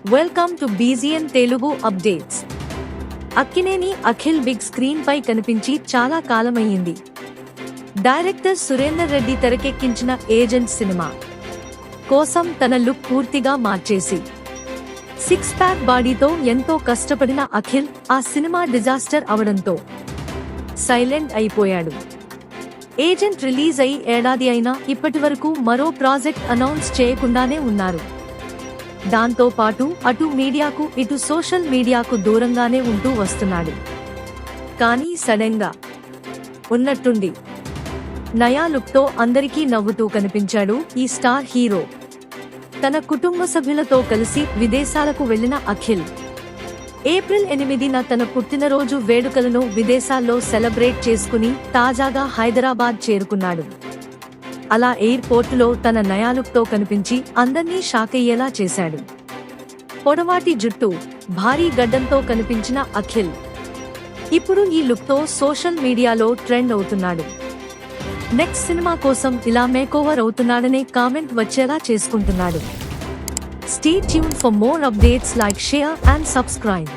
Welcome to BGN Telugu updates. Akkineni Akhil big screen పై కనిపించి చాలా కాలమయ్యింది. డైరెక్టర్ సురేందర్ రెడ్డి తెరకెక్కించిన ఏజెంట్ సినిమా కోసం తన లుక్ పూర్తిగా మార్చేసి సిక్స్ ప్యాక్ బాడీతో ఎంతో కష్టపడిన అఖిల్ ఆ సినిమా డిజాస్టర్ అవడంతో సైలెంట్ అయిపోయాడు. ఏజెంట్ రిలీజ్ అయి ఏడాది అయినా ఇప్పటివరకు మరో ప్రాజెక్ట్ అనౌన్స్ చేయకుండానే ఉన్నారు. దాంతో పాటు అటు మీడియాకు ఇటు సోషల్ మీడియాకు దూరంగానే ఉంటూ వస్తున్నాడు. కానీ సడన్ గా ఉన్నట్టుండి నయా లుక్తో అందరికీ నవ్వుతూ కనిపించాడు ఈ స్టార్ హీరో. తన కుటుంబ సభ్యులతో కలిసి విదేశాలకు వెళ్లిన అఖిల్ ఏప్రిల్ 8న తన పుట్టినరోజు వేడుకలను విదేశాల్లో సెలబ్రేట్ చేసుకుని తాజాగా హైదరాబాద్ చేరుకున్నాడు. అలా ఎయిర్పోర్టులో తన నయాలుక్తో కనిపించి అందర్నీ షాకయ్యేలా చేశాడు. పొడవాటి జుట్టు, భారీ గడ్డంతో కనిపించిన అఖిల్ ఇప్పుడు ఈ లుక్తో సోషల్ మీడియాలో ట్రెండ్ అవుతున్నాడు. నెక్స్ట్ సినిమా కోసం ఇలా మేకోవర్ అవుతున్నాడనే కామెంట్ వచ్చేలా చేసుకుంటున్నాడు. Stay tune for more updates. Like, share and subscribe.